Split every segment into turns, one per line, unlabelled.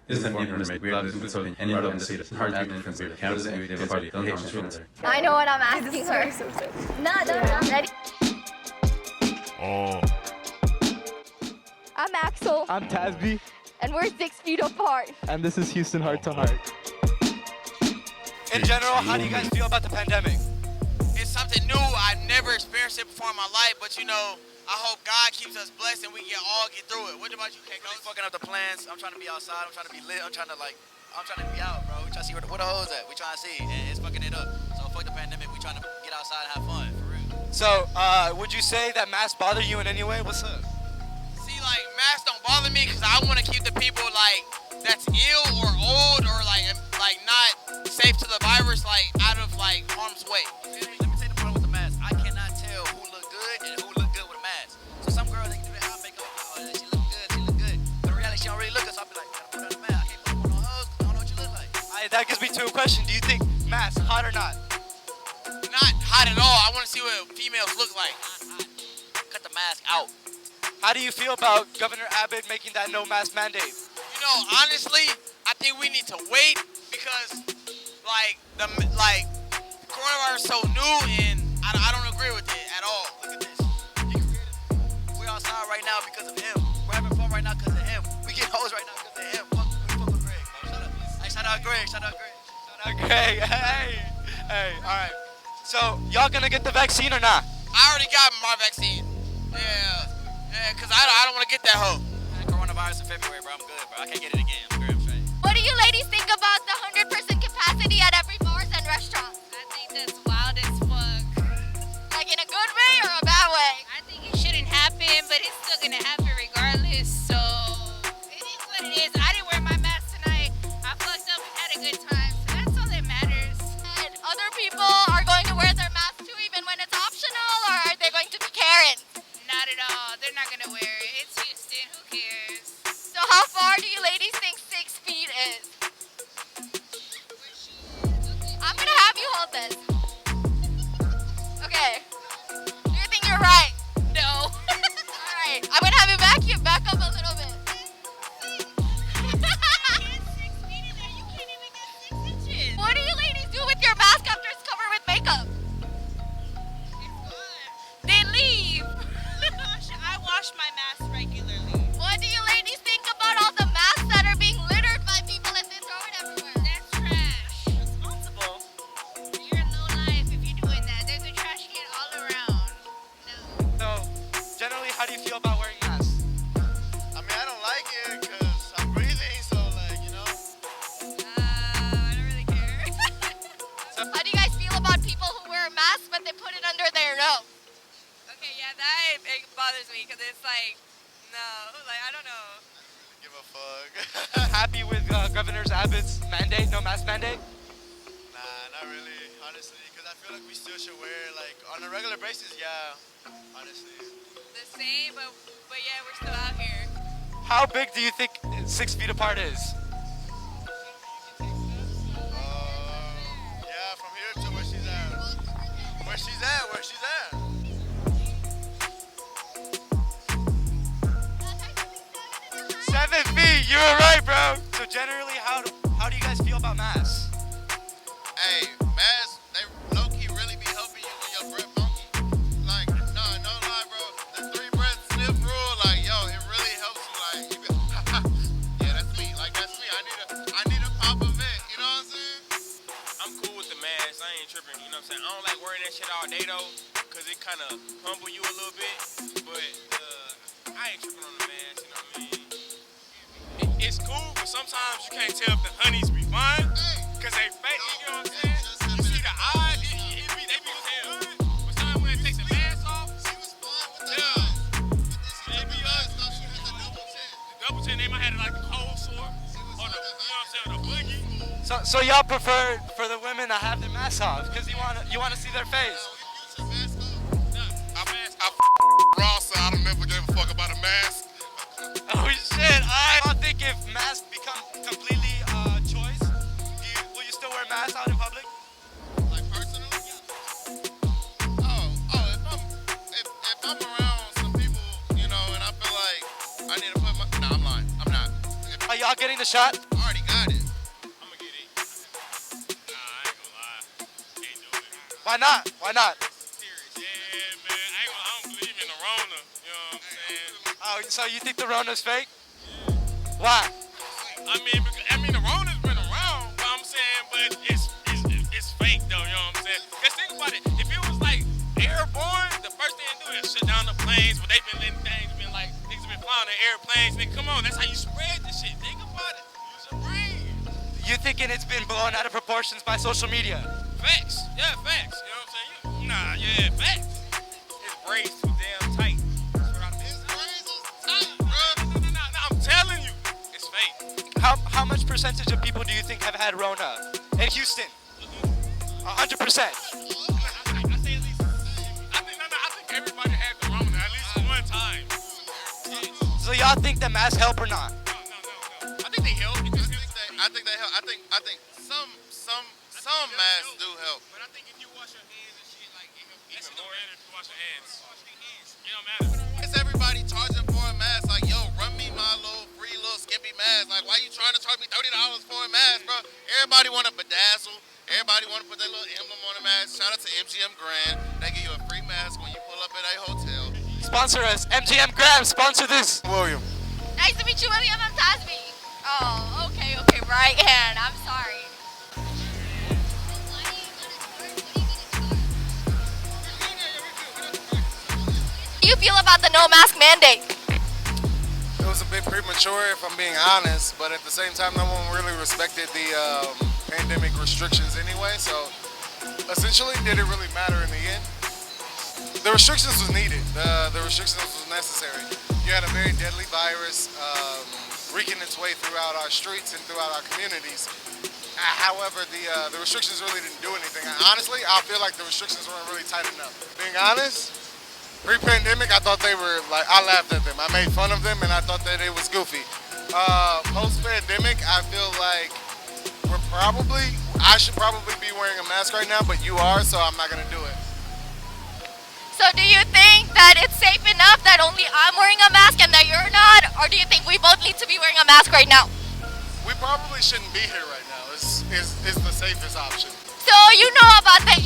is the information we are so any other see the hard difference in the campus and we have a party don't have students.
I know what I'm asking her. No. Ready?
Oh.
I'm Axel.
I'm Tasbeeh.
And we're 6 feet apart.
And this is Houston Heart to Heart.
In general, how do you guys feel about the pandemic?
It's something new. I've never experienced it before in my life, but you know, I hope God keeps us blessed and we can all get through it. What about you, Keiko?
Really fucking up the plans. I'm trying to be outside. I'm trying to be lit. I'm trying to be out, bro. We trying to see where the hoes at. We trying to see, and it's fucking it up. So fuck the pandemic. We trying to get outside and have fun, for real. So, would you say that masks bother you in any way? What's up?
See, like, masks don't bother me because I want to keep the people, like, that's ill or old or, like not safe to the virus, like, out of, like, harm's way.
Let me take the problem with the mask. I cannot tell who look good and who look good with a mask. So some girls, they can do the eye makeup. Oh, she look good. But in reality, she don't really look good, so I'll be like, gotta put on a mask. I can't put on no hugs, I don't know what you look like. That gets me to a question. Do you think masks hot or not?
Not hot at all. I want to see what females look like.
Hot. Cut the mask out. How do you feel about Governor Abbott making that no mask mandate?
You know, honestly, I think we need to wait because, the coronavirus is so new and I don't agree with it at all.
Look at this. He created it. We're outside right now because of him. We're having fun right now because of him. We get hoes right now because of him. Fuck with Greg. Shut up. Hey, shout out Greg. Hey, all right. So, y'all gonna get the vaccine or not?
I already got my vaccine. Yeah, because I don't want to get that hoe.
Coronavirus in February, bro. I'm good, bro. I can't get it again. I'm good, straight.
What do you ladies think about the 100% capacity at every bars and restaurants?
I think that's wild as fuck.
Like in a good way or a bad way?
I think it shouldn't happen, but it's still gonna happen regardless. So it is what it is. I didn't wear my mask tonight. I fucked up and had a good time. So that's all that matters.
And other people are going to wear their mask too, even when it's optional, or are they going to be Karens?
Not at all. They're not gonna wear it. It's Houston. Who cares?
So how far do you ladies think 6 feet is? I'm gonna have you hold this. Okay. Do you think you're right?
No.
Alright. I'm gonna have you back up a little bit.
It's 6 feet in there. You can't even get 6 inches.
What do you ladies do with your mask after it's covered with makeup?
It's gone.
They leave.
I wash my mask regularly.
What do you ladies think about all the masks that are being littered by people and they throw it everywhere?
That's trash.
Responsible.
You're low life if you're doing that. There's a trash can all around. No.
So, generally, how do you feel about wearing masks?
I mean, I don't like it because I'm breathing, so
I don't really care.
How do you guys feel about people who wear masks but they put it under their nose?
Okay, yeah, that it bothers me because it's like, no, like I don't know.
give a fuck.
Happy with Governor Abbott's mandate, no mask mandate?
Nah, not really, honestly, because I feel like we still should wear, like, on a regular basis, yeah, honestly.
The same, but yeah, we're still out here.
How big do you think 6 feet apart is?
Yeah, from here to where she's at. Where she's at.
7 feet, you were right, bro. So generally, how do you guys feel about masks?
Hey, masks, they low-key really be helping you when your breath funky. Like, no lie, bro. The 3 breath sniff rule, like, yo, it really helps you, like, you be, yeah, that's me. Like, that's me. I need a pop of it, you know what I'm saying?
I'm cool with the mask. I ain't tripping, you know what I'm saying? I don't like wearing that shit all day, though, because it kind of humble you a little bit. But I ain't tripping on the mask, you know what I mean? It's cool, but sometimes you can't tell if the honeys be fine, because they fake, you know what I'm saying? You see the eyes, they be looking good, but sometimes when they take the mask off,
She was fine with the
yeah.
Maybe thought she had the double chin.
The double chin, they might have like the cold sore, or the, you know what I'm saying, the boogie.
So y'all prefer for the women to have their masks off because you want to see their face.
I raw, so I don't never give a fuck about a mask.
Oh shit! I think if masks become completely choice, will you still wear masks out in public?
Like personally? If I'm around some people, you know, and I feel like I need to put my, I'm lying. I'm not.
y'all getting the shot?
I already got it.
I'm gonna get it. Nah, I ain't gonna lie. Can't do it.
Why not? Why not?
Serious. Yeah, man. I don't believe in the Rona. You know what I'm saying?
Oh, so you think the Rona's fake? Why?
I mean, the Rona's been around, but I'm saying, but it's fake though. You know what I'm saying? Cause think about it. If it was like airborne, the first thing they do is shut down the planes. But they've been letting things been like niggas been flying in airplanes. Then come on, that's how you spread this shit. Think about it. Use your brain.
You thinking it's been blown out of proportions by social media?
Facts. Yeah, facts. You know what I'm saying? Nah, yeah, facts. His braids too damn tight. That's what I think.
His braids is tight, bro.
No, I'm telling you, it's fake.
How much percentage of people do you think have had Rona in Houston? 100%.
I say at least. I think everybody had the Rona at least one time.
So y'all think the masks help or not?
No. I think they help.
I think they help. I think some masks do help.
But I think if you wash your hands and shit, like it helps even more if you wash your hands. It don't matter.
It's everybody charging for a mask. Like, yo, run me my free little skimpy mask. Like, why you trying to charge me $30 for a mask, bro? Everybody want to bedazzle. Everybody want to put their little emblem on a mask. Shout out to MGM Grand. They give you a free mask when you pull up at a hotel.
Sponsor us. MGM Graham, sponsor this.
William.
Nice to meet you, William. I'm Tasbeeh. Oh, okay, right hand. I'm sorry. How do you feel about the no mask mandate?
It was a bit premature, if I'm being honest, but at the same time, no one really respected the pandemic restrictions anyway, so essentially, did it really matter in the end? The restrictions was needed. The restrictions was necessary. You had a very deadly virus wreaking its way throughout our streets and throughout our communities. However, the restrictions really didn't do anything. Honestly, I feel like the restrictions weren't really tight enough. Being honest, pre-pandemic, I thought they were like, I laughed at them. I made fun of them and I thought that it was goofy. Post-pandemic, I feel like I should probably be wearing a mask right now, but you are, so I'm not gonna do it.
So do you think that it's safe enough that only I'm wearing a mask and that you're not? Or do you think we both need to be wearing a mask right now?
We probably shouldn't be here right now. It's the safest option.
So you know about the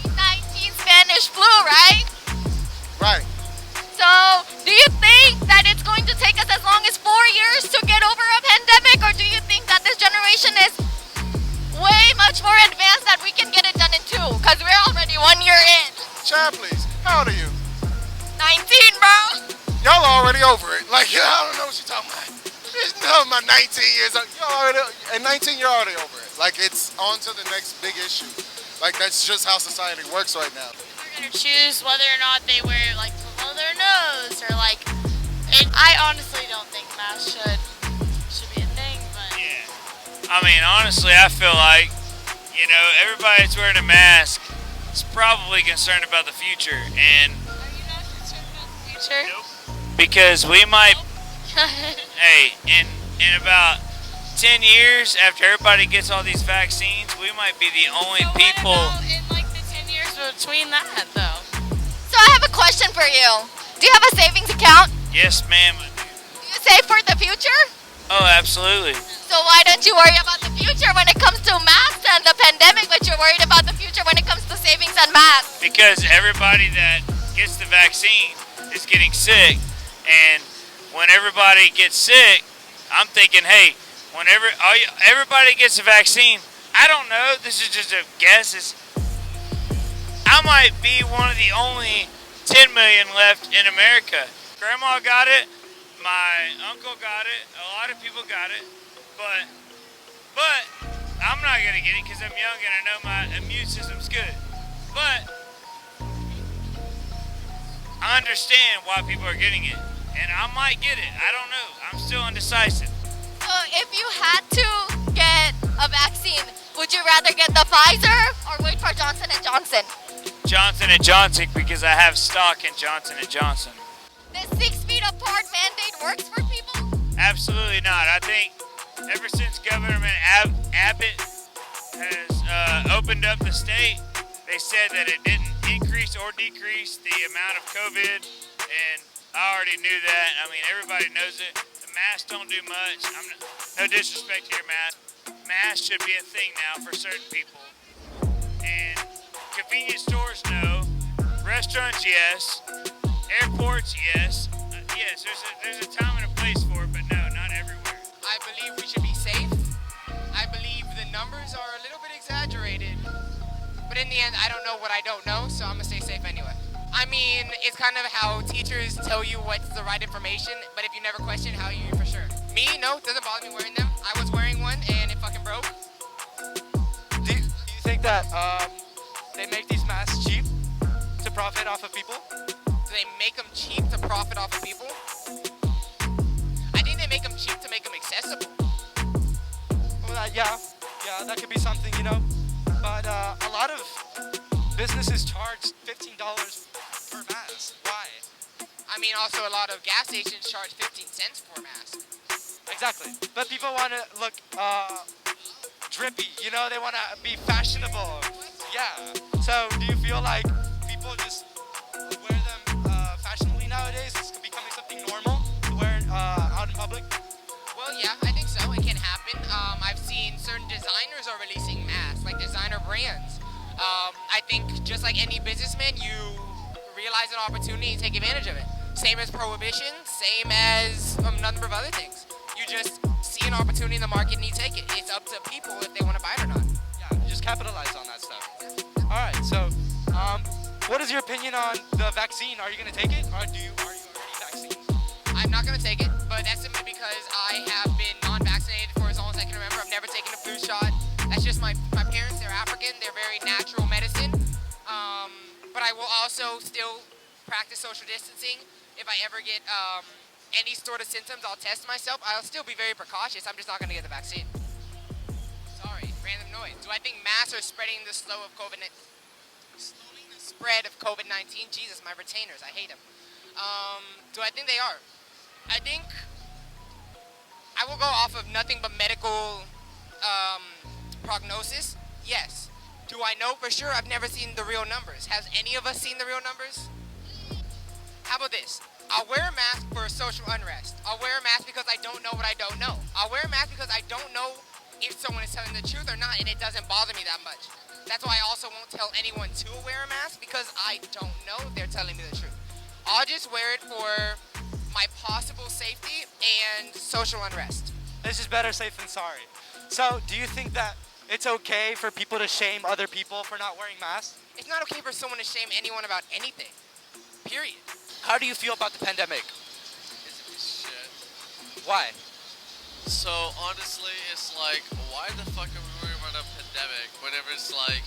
1819 Spanish flu, right?
Right.
So do you think that it's going to take us as long as 4 years to get over a pandemic? Or do you think that this generation is way much more advanced that we can get it done in 2? Because we're already 1 year in.
Chad, please. How old are you?
19, bro.
Y'all already over it. Like, I don't know what you're talking about. No, my 19 years old. At 19, you're already over it. Like, it's on to the next big issue. Like, that's just how society works right now.
We're gonna choose whether or not they wear like below their nose or like. I honestly don't think masks should be a thing, but.
Yeah. I mean, honestly, I feel like, everybody that's wearing a mask is probably concerned about the future, and.
Are you not concerned about the future?
Nope. Because we might. Hey, in about 10 years, after everybody gets all these vaccines, we might be the only people.
What about in like the 10 years between that, though?
So I have a question for you. Do you have a savings account?
Yes, ma'am.
Do you save for the future?
Oh, absolutely.
So why don't you worry about the future when it comes to masks and the pandemic, but you're worried about the future when it comes to savings and masks?
Because everybody that gets the vaccine is getting sick, and when everybody gets sick, I'm thinking, hey, whenever everybody gets a vaccine, I don't know, this is just a guess, I might be one of the only 10 million left in America. Grandma got it, my uncle got it, a lot of people got it, but I'm not gonna get it because I'm young and I know my immune system's good. But I understand why people are getting it, and I might get it. I don't know. I'm still indecisive.
So if you had to get a vaccine, would you rather get the Pfizer or wait for Johnson & Johnson?
Johnson & Johnson, because I have stock in Johnson & Johnson.
The 6 feet apart mandate works for people?
Absolutely not. I think ever since Governor Abbott has opened up the state, they said that it didn't increase or decrease the amount of COVID, and I already knew that. I mean, everybody knows it. The masks don't do much. No disrespect here, masks should be a thing now for certain people. And convenience stores, no. Restaurants, yes. Airports, yes. Yes, there's a time and a place for it, but no, not everywhere.
I believe we should be safe. I believe the numbers are a little bit exaggerated. But in the end, I don't know what I don't know, so I'm going to stay safe anyway. I mean, it's kind of how teachers tell you what's the right information, but if you never question, how are you for sure? Me, no, it doesn't bother me wearing them. I was wearing one and it fucking broke.
Do you think that they make these masks cheap to profit off of people?
Do they make them cheap to profit off of people? I think they make them cheap to make them accessible.
Well, yeah, that could be something, you know. But a lot of businesses charge $15 per mask. Why?
I mean, also a lot of gas stations charge 15 cents for a mask.
Exactly. But people want to look drippy, you know, they want to be fashionable. Yeah. So do you feel like people just wear them fashionably nowadays? It's becoming something normal to wear out in public?
Well, yeah, I think so. It can happen. I've seen certain designers are releasing masks, like designer brands. I think just like any businessman, you realize an opportunity and take advantage of it. Same as prohibition, same as a number of other things. You just see an opportunity in the market and you take it. It's up to people if they want to buy it or not.
Yeah, you just capitalize on that stuff. All right, so what is your opinion on the vaccine? Are you going to take it, or are you already vaccinated?
I'm not going to take it, but that's simply because I have been non-vaccinated for as long as I can remember. I've never taken a flu shot. That's just my parents, they're African, they're very natural medicine. But I will also still practice social distancing. If I ever get any sort of symptoms, I'll test myself. I'll still be very precautious. I'm just not going to get the vaccine. Sorry, random noise. Do I think masks are spreading the slowing the spread of COVID-19? Jesus, my retainers, I hate them. Do I think they are? I think I will go off of nothing but medical prognosis. Yes. Do I know for sure? I've never seen the real numbers. Has any of us seen the real numbers? How about this? I'll wear a mask for social unrest. I'll wear a mask because I don't know what I don't know. I'll wear a mask because I don't know if someone is telling the truth or not, and it doesn't bother me that much. That's why I also won't tell anyone to wear a mask, because I don't know if they're telling me the truth. I'll just wear it for my possible safety and social unrest.
This is better safe than sorry. So do you think that it's okay for people to shame other people for not wearing masks?
It's not okay for someone to shame anyone about anything. Period.
How do you feel about the pandemic?
Shit.
Why?
So honestly, it's like, why the fuck are we worrying about a pandemic whenever it's like,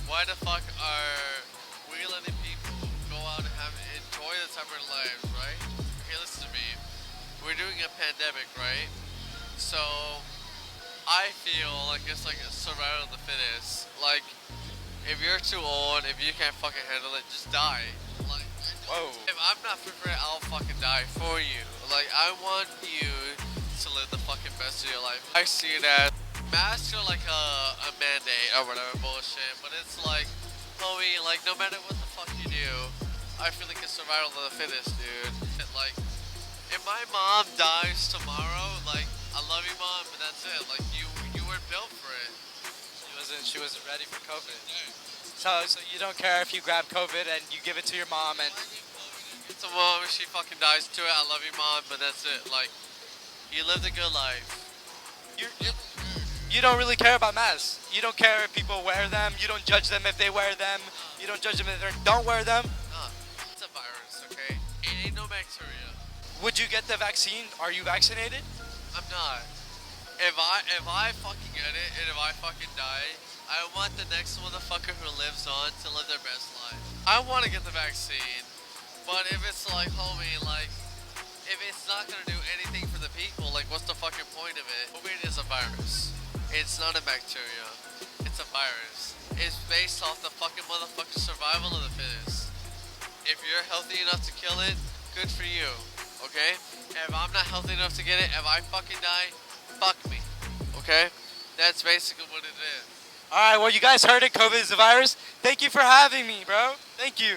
why the fuck are we letting people go out and enjoy the time of their lives, right? Okay, listen to me. We're doing a pandemic, right? So I feel like it's like a survival of the fittest. Like, if you're too old, if you can't fucking handle it, just die. Like,
whoa.
If I'm not fit for it, I'll fucking die for you. Like, I want you to live the fucking best of your life. I see that masks are like a mandate or whatever bullshit, but it's like, homie, like no matter what the fuck you do, I feel like it's survival of the fittest, dude. And, like, if my mom dies tomorrow, like, I love you, mom, but that's it. Like, you weren't built for it.
She wasn't ready for COVID. So you don't care if you grab COVID and you give it to your mom and...
It's a mom, if she fucking dies to it, I love you, mom, but that's it. Like, you lived a good life.
You don't really care about masks. You don't care if people wear them. You don't judge them if they wear them. You don't judge them if they don't wear them.
It's a virus, okay? It ain't no bacteria.
Would you get the vaccine? Are you vaccinated?
I'm not. If I fucking get it and if I fucking die, I want the next motherfucker who lives on to live their best life. I want to get the vaccine, but if it's like, homie, like, if it's not gonna do anything for the people, like, what's the fucking point of it? COVID is a virus. It's not a bacteria. It's a virus. It's based off the fucking motherfucking survival of the fittest. If you're healthy enough to kill it, good for you, okay? If I'm not healthy enough to get it, if I fucking die, fuck me, okay? That's basically what it is.
All right, well, you guys heard it. COVID is a virus. Thank you for having me, bro. Thank you.